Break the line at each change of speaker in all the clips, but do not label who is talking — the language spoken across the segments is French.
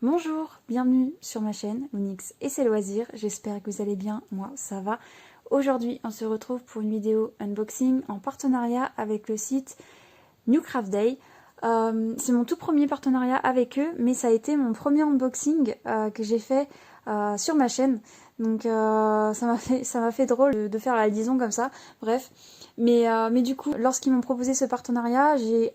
Bonjour, bienvenue sur ma chaîne Onyx et ses loisirs, j'espère que vous allez bien, moi ça va. Aujourd'hui on se retrouve pour une vidéo unboxing en partenariat avec le site New Craft Day. C'est mon tout premier partenariat avec eux, mais ça a été mon premier unboxing que j'ai fait sur ma chaîne. Donc ça m'a fait drôle de faire la liaison comme ça, bref. Mais du coup, lorsqu'ils m'ont proposé ce partenariat, j'ai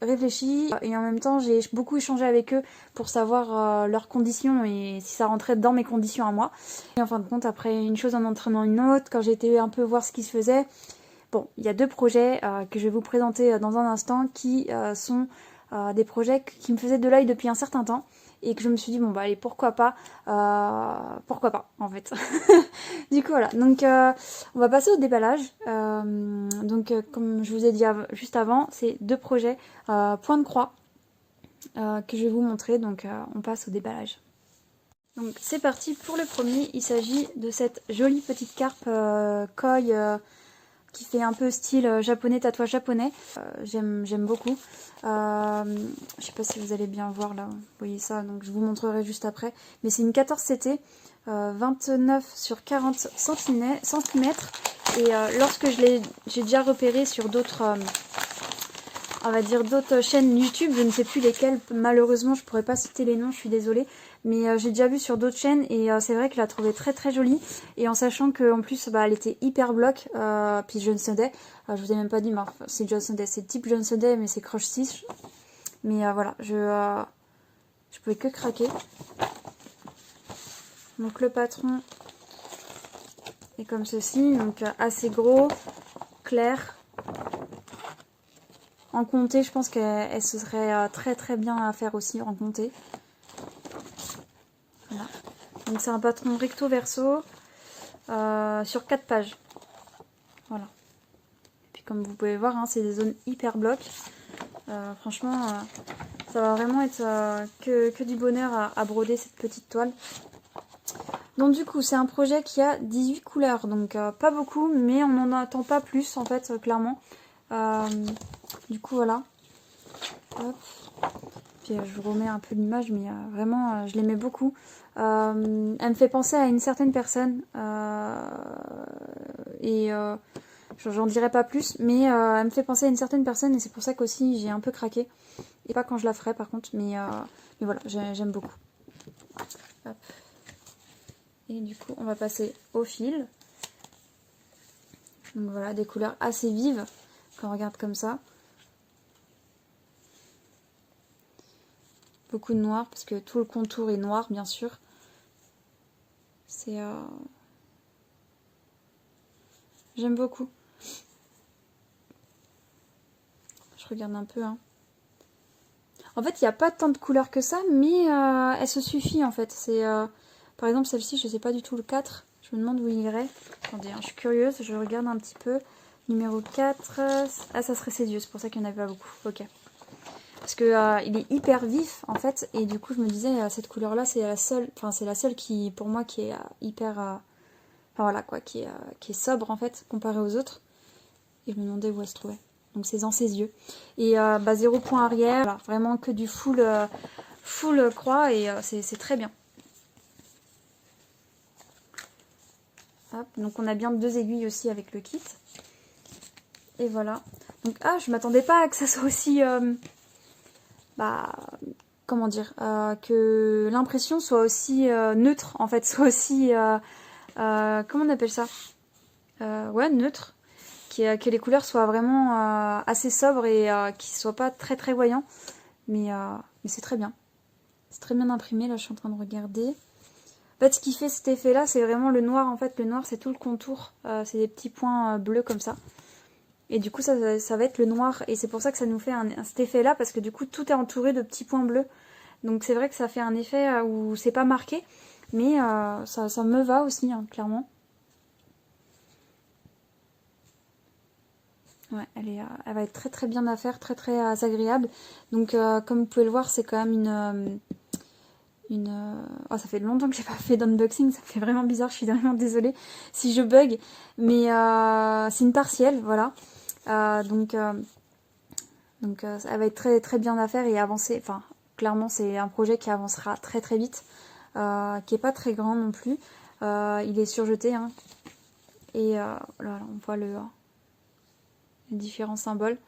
réfléchi et en même temps j'ai beaucoup échangé avec eux pour savoir leurs conditions et si ça rentrait dans mes conditions à moi. Et en fin de compte, après une chose en entraînant une autre, quand j'ai été un peu voir ce qui se faisait, bon, il y a deux projets que je vais vous présenter dans un instant qui sont des projets qui me faisaient de l'œil depuis un certain temps et que je me suis dit bon bah allez pourquoi pas en fait. Du coup voilà, donc on va passer au déballage. Comme je vous ai dit juste avant, c'est deux projets point de croix que je vais vous montrer, donc on passe au déballage. Donc c'est parti pour le premier, il s'agit de cette jolie petite carpe koi qui fait un peu style japonais, tatouage japonais. J'aime beaucoup. Je sais pas si vous allez bien voir là, vous voyez ça, donc je vous montrerai juste après. Mais c'est une 14 CT, 29 sur 40 cm. Et lorsque j'ai déjà repéré sur d'autres, on va dire d'autres chaînes YouTube, je ne sais plus lesquelles, malheureusement je pourrais pas citer les noms, je suis désolée, mais j'ai déjà vu sur d'autres chaînes et c'est vrai que je la trouvais très très jolie, et en sachant qu'en plus bah, elle était hyper bloc, puis John Day, je vous ai même pas dit, mais c'est John Day, c'est type John Day mais c'est Crush 6, mais voilà, je pouvais que craquer. Donc le patron est comme ceci, donc assez gros, clair. En comté, je pense qu'elle se serait très très bien à faire aussi en comté. Voilà. Donc c'est un patron recto verso sur 4 pages. Voilà. Et puis comme vous pouvez voir, hein, c'est des zones hyper blocs. Franchement, ça va vraiment être que du bonheur à broder cette petite toile. Donc du coup, c'est un projet qui a 18 couleurs, donc pas beaucoup, mais on n'en attend pas plus en fait, clairement. Du coup, voilà. Hop. Puis je vous remets un peu l'image, mais vraiment, je l'aimais beaucoup. Elle me fait penser à une certaine personne. J'en dirai pas plus, mais elle me fait penser à une certaine personne, et c'est pour ça qu'aussi j'ai un peu craqué. Et pas quand je la ferai par contre, mais voilà, j'aime beaucoup. Hop. Et du coup, on va passer au fil. Donc voilà, des couleurs assez vives, quand on regarde comme ça. Beaucoup de noir, parce que tout le contour est noir, bien sûr. C'est... J'aime beaucoup. Je regarde un peu, hein. En fait, il n'y a pas tant de couleurs que ça, mais elle se suffit, en fait. C'est... Par exemple, celle-ci, je ne sais pas du tout le 4. Je me demande où il irait. Attendez, hein, je suis curieuse, je regarde un petit peu. Numéro 4. Ah, ça serait ses yeux, c'est pour ça qu'il n'y en avait pas beaucoup. Ok. Parce que il est hyper vif, en fait. Et du coup, je me disais, cette couleur-là, c'est la seule... Enfin, c'est la seule qui, pour moi, qui est hyper... Enfin, voilà, quoi. Qui est sobre, en fait, comparée aux autres. Et je me demandais où elle se trouvait. Donc, c'est dans ses yeux. Et 0 point arrière. Voilà, vraiment que du full croix. Et c'est très bien. Hop, donc on a bien 2 aiguilles aussi avec le kit. Et voilà. Donc je m'attendais pas à que ça soit aussi comment dire, que l'impression soit aussi neutre en fait, soit aussi comment on appelle ça, ouais, neutre, que les couleurs soient vraiment assez sobres et qu'ils soient pas très très voyants, mais c'est très bien. C'est très bien imprimé, là je suis en train de regarder. En fait, ce qui fait cet effet-là, c'est vraiment le noir. En fait, le noir, c'est tout le contour. C'est des petits points bleus comme ça. Et du coup, ça va être le noir. Et c'est pour ça que ça nous fait cet effet-là, parce que du coup, tout est entouré de petits points bleus. Donc c'est vrai que ça fait un effet où c'est pas marqué. Mais ça me va aussi, hein, clairement. Ouais, elle va être très très bien à faire, très très agréable. Donc comme vous pouvez le voir, c'est quand même oh, ça fait longtemps que j'ai pas fait d'unboxing, ça fait vraiment bizarre, je suis vraiment désolée si je bug, mais c'est une partielle, voilà. Donc elle va être très très bien à faire et avancer, enfin clairement c'est un projet qui avancera très très vite, qui est pas très grand non plus. Il est surjeté, hein. Et là, on voit les différents symboles.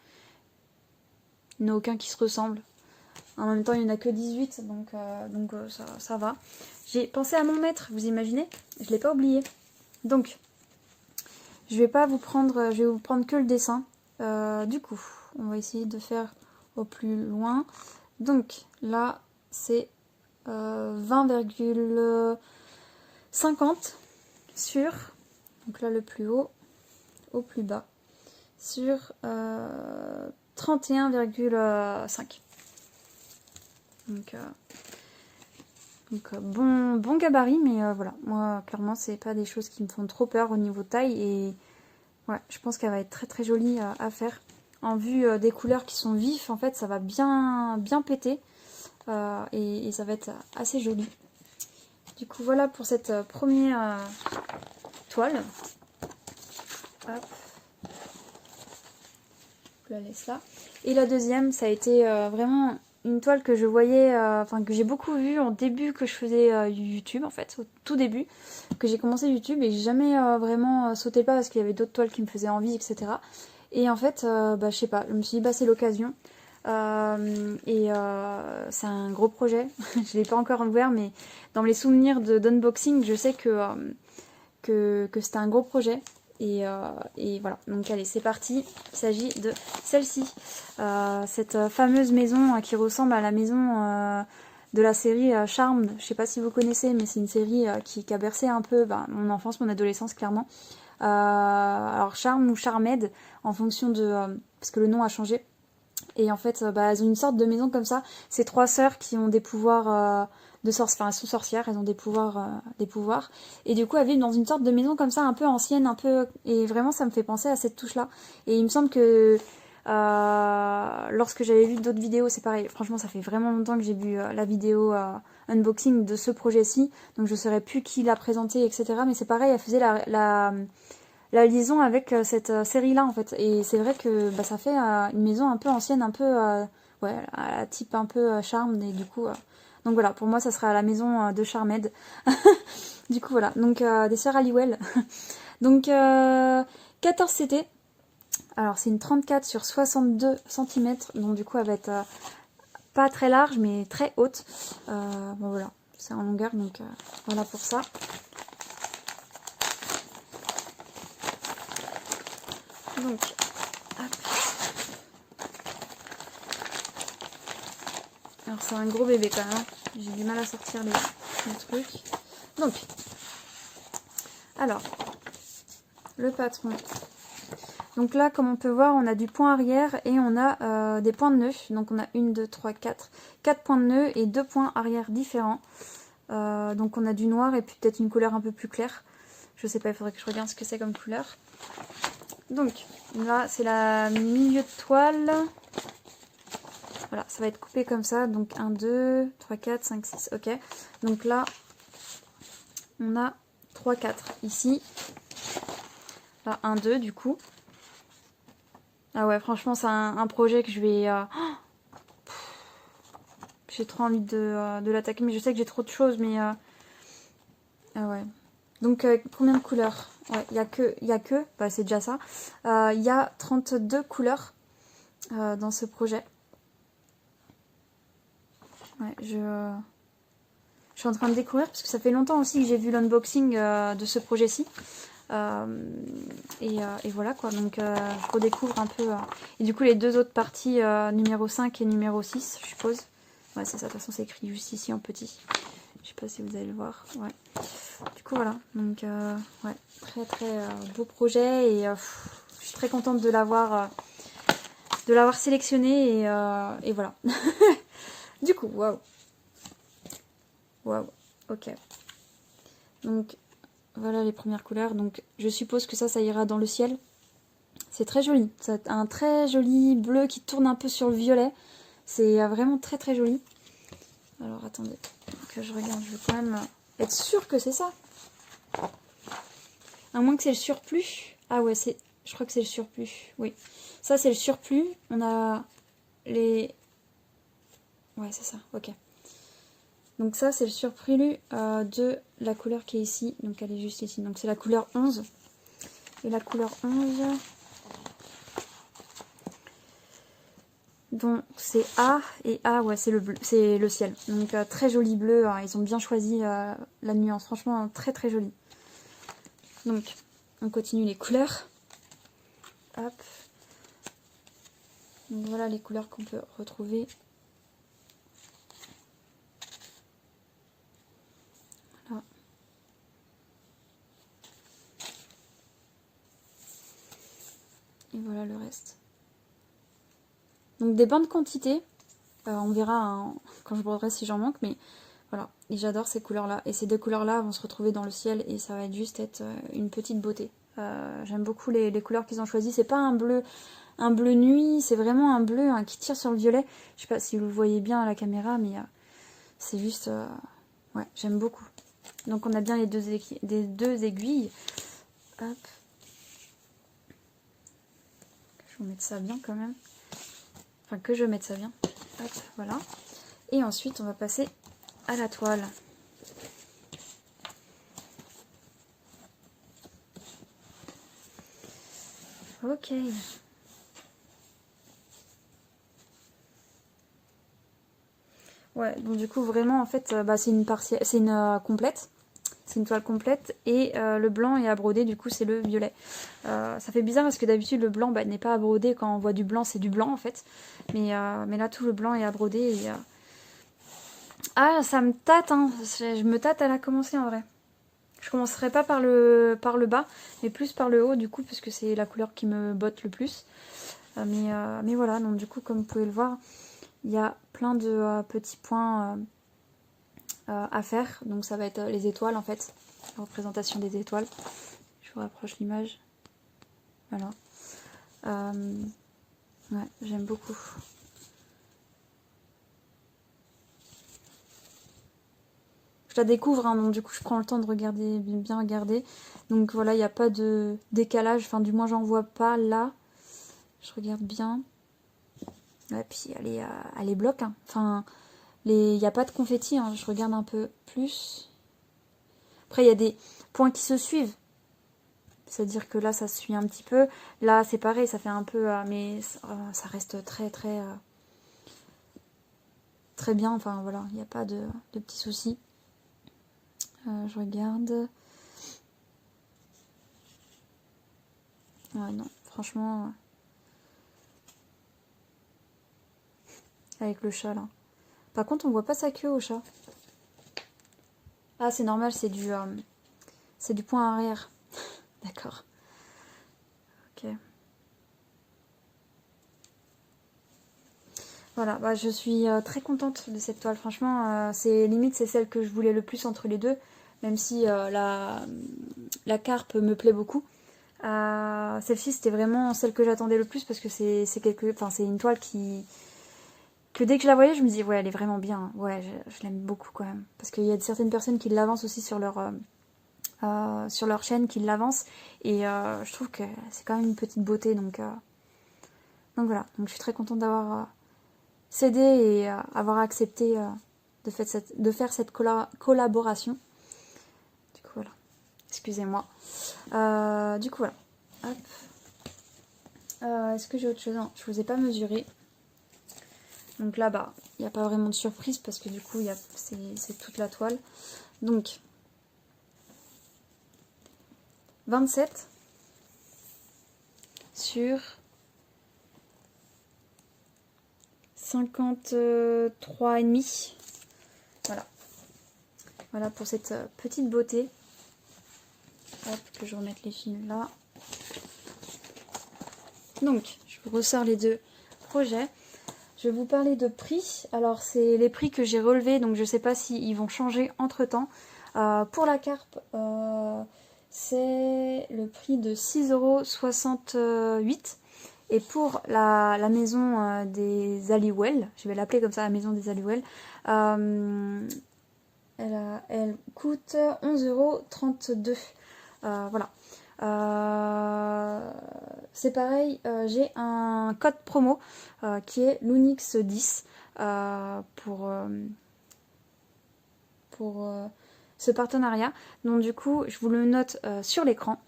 Il n'y en a aucun qui se ressemble. En même temps, il n'y en a que 18, donc ça va. J'ai pensé à m'en mettre, vous imaginez? Je ne l'ai pas oublié. Donc, je vais vous prendre que le dessin. Du coup, on va essayer de faire au plus loin. Donc, là, c'est 20,50 sur, donc là le plus haut, au plus bas, sur 31,5. Donc bon gabarit, mais voilà, moi clairement c'est pas des choses qui me font trop peur au niveau taille, et ouais, je pense qu'elle va être très très jolie à faire. En vue des couleurs qui sont vives, en fait ça va bien péter, et ça va être assez joli. Du coup voilà pour cette première toile. Hop. Je la laisse là. Et la deuxième, ça a été vraiment une toile que je voyais, que j'ai beaucoup vue au début que je faisais YouTube, en fait, au tout début, que j'ai commencé YouTube, et j'ai jamais vraiment sauté le pas parce qu'il y avait d'autres toiles qui me faisaient envie, etc. Et en fait, je sais pas, je me suis dit, c'est l'occasion. C'est un gros projet, je l'ai pas encore ouvert, mais dans les souvenirs d'unboxing, je sais que c'était un gros projet. Et voilà, donc allez, c'est parti. Il s'agit de celle-ci, cette fameuse maison qui ressemble à la maison de la série Charmed. Je sais pas si vous connaissez, mais c'est une série qui a bercé un peu mon enfance, mon adolescence, clairement. Alors Charmed ou Charmed, en fonction de... parce que le nom a changé. Et en fait, elles ont une sorte de maison comme ça. C'est trois sœurs qui ont des pouvoirs... elles sont sorcières, elles ont des pouvoirs. Et du coup, elles vivent dans une sorte de maison comme ça, un peu ancienne, un peu... Et vraiment, ça me fait penser à cette touche-là. Et il me semble que lorsque j'avais vu d'autres vidéos, c'est pareil. Franchement, ça fait vraiment longtemps que j'ai vu la vidéo unboxing de ce projet-ci. Donc je ne saurais plus qui l'a présenté, etc. Mais c'est pareil, elle faisait la liaison avec cette série-là, en fait. Et c'est vrai que ça fait une maison un peu ancienne, un peu... type un peu charme, et du coup... Donc voilà, pour moi, ça sera la maison de Charmed. Du coup, voilà. Donc, des sœurs Halliwell. Donc, 14 CT. Alors, c'est une 34 sur 62 cm. Donc, du coup, elle va être pas très large, mais très haute. Bon, voilà. C'est en longueur, donc voilà pour ça. Donc, hop. Alors, c'est un gros bébé quand même. Hein. J'ai du mal à sortir les trucs. Donc, alors, le patron. Donc là, comme on peut voir, on a du point arrière et on a des points de nœud. Donc on a 1, 2, 3, 4. 4 points de nœud et 2 points arrière différents. Donc on a du noir et puis peut-être une couleur un peu plus claire. Je sais pas, il faudrait que je regarde ce que c'est comme couleur. Donc là, c'est la milieu de toile. Voilà, ça va être coupé comme ça. Donc 1, 2, 3, 4, 5, 6. Ok. Donc là, on a 3, 4 ici. Là, 1, 2 du coup. Ah ouais, franchement, c'est un projet que je vais... j'ai trop envie de l'attaquer, mais je sais que j'ai trop de choses, mais... Ah ouais. Donc, combien de couleurs? Ouais, il y a que... c'est déjà ça. Il y a 32 couleurs dans ce projet. Ouais, je suis en train de découvrir, parce que ça fait longtemps aussi que j'ai vu l'unboxing de ce projet-ci. Et voilà quoi, donc je redécouvre un peu. Et du coup, les deux autres parties, numéro 5 et numéro 6, je suppose. Ouais, c'est ça, de toute façon, c'est écrit juste ici en petit. Je sais pas si vous allez le voir. Ouais. Du coup, voilà. Donc, ouais, très très beau projet. Et je suis très contente de l'avoir sélectionné. Et voilà. Du coup, waouh. Waouh. Ok. Donc, voilà les premières couleurs. Donc, je suppose que ça ira dans le ciel. C'est très joli. C'est un très joli bleu qui tourne un peu sur le violet. C'est vraiment très très joli. Alors, attendez que je regarde. Je veux quand même être sûre que c'est ça. À moins que c'est le surplus. Ah ouais, je crois que c'est le surplus. Oui. Ça, c'est le surplus. On a les Ouais, c'est ça, ok. Donc ça, c'est le surplus de la couleur qui est ici. Donc elle est juste ici. Donc c'est la couleur 11. Et la couleur 11... Donc c'est A, et A, ouais, c'est le bleu, c'est le ciel. Donc très joli bleu, hein, ils ont bien choisi la nuance, franchement très très joli. Donc on continue les couleurs. Hop. Donc voilà les couleurs qu'on peut retrouver. Voilà. Et voilà le reste. Donc des bonnes quantités. On verra hein, quand je broderai si j'en manque, mais voilà. Et j'adore ces couleurs-là. Et ces deux couleurs-là vont se retrouver dans le ciel et ça va être juste être une petite beauté. J'aime beaucoup les couleurs qu'ils ont choisies. C'est pas un bleu nuit, c'est vraiment un bleu hein, qui tire sur le violet. Je sais pas si vous le voyez bien à la caméra, mais c'est juste... ouais, j'aime beaucoup. Donc on a bien les deux aiguilles. Hop. Je vais mettre ça bien quand même. Enfin, que je mette ça bien. Hop, voilà. Et ensuite, on va passer à la toile. Ok. Ouais, donc du coup, vraiment, en fait, c'est une complète. C'est une toile complète. Et le blanc est à broder, du coup, c'est le violet. Ça fait bizarre parce que d'habitude, le blanc n'est pas à broder. Quand on voit du blanc, c'est du blanc, en fait. Mais là, tout le blanc est à broder. Et, ah, ça me tâte, hein. Je me tâte à la commencer, en vrai. Je commencerai pas par le bas, mais plus par le haut, du coup, parce que c'est la couleur qui me botte le plus. Mais voilà, donc du coup, comme vous pouvez le voir, il y a plein de petits points à faire. Donc ça va être les étoiles, en fait. La représentation des étoiles. Je vous rapproche l'image. Voilà. Ouais, j'aime beaucoup. Je la découvre, hein, donc du coup je prends le temps de regarder, bien regarder. Donc voilà, il n'y a pas de décalage, enfin du moins j'en vois pas là. Je regarde bien. Et puis elle est bloque, hein. Enfin, il n'y a pas de confetti, hein. Je regarde un peu plus. Après il y a des points qui se suivent. C'est-à-dire que là ça se suit un petit peu. Là c'est pareil, ça fait un peu, mais ça reste très très très bien. Enfin voilà, il n'y a pas de petits soucis. Je regarde. Ouais, non, franchement, avec le chat là. Par contre, on voit pas sa queue au chat. Ah, c'est normal, c'est du point arrière. D'accord. Ok. Voilà, bah, je suis très contente de cette toile. Franchement, c'est celle que je voulais le plus entre les deux. Même si la carpe me plaît beaucoup. Celle-ci, c'était vraiment celle que j'attendais le plus parce que c'est une toile que dès que je la voyais, je me disais, ouais, elle est vraiment bien. Ouais, je l'aime beaucoup quand même. Parce qu'il y a certaines personnes qui l'avancent aussi sur leur chaîne, qui l'avancent. Et je trouve que c'est quand même une petite beauté. Donc voilà, donc je suis très contente d'avoir cédé et avoir accepté de faire cette collaboration. Du coup, voilà. Excusez-moi. Du coup, voilà. Hop. Est-ce que j'ai autre chose? Non, je vous ai pas mesuré. Donc là, bah, il n'y a pas vraiment de surprise parce que du coup, c'est toute la toile. Donc, 27 sur 53,5. Voilà. Voilà pour cette petite beauté. Hop, que je remette les fils là. Donc, je vous ressors les deux projets. Je vais vous parler de prix. Alors, c'est les prix que j'ai relevés, donc je ne sais pas s'ils vont changer entre-temps. Pour la carpe, c'est le prix de 6,68 €. Et pour la maison des Halliwell, je vais l'appeler comme ça, la maison des Halliwell, elle coûte 11,32 €. Voilà. C'est pareil, j'ai un code promo qui est Lunix10. pour ce partenariat. Donc du coup, je vous le note sur l'écran.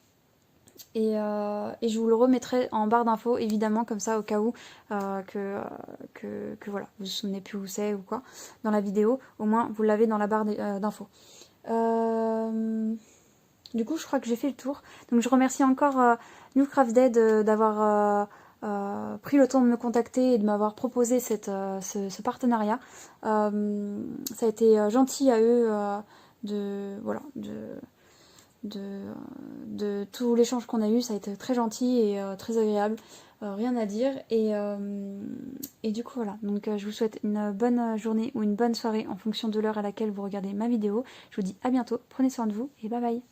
Et je vous le remettrai en barre d'infos, évidemment, comme ça, au cas où que voilà, vous vous souvenez plus où c'est ou quoi, dans la vidéo, au moins vous l'avez dans la barre d'infos. Du coup, je crois que j'ai fait le tour. Donc je remercie encore NewCraftDead d'avoir pris le temps de me contacter et de m'avoir proposé ce partenariat. Ça a été gentil à eux de tout l'échange qu'on a eu, ça a été très gentil et très agréable, rien à dire. Et du coup voilà, donc je vous souhaite une bonne journée ou une bonne soirée en fonction de l'heure à laquelle vous regardez ma vidéo. Je vous dis à bientôt, prenez soin de vous et bye bye.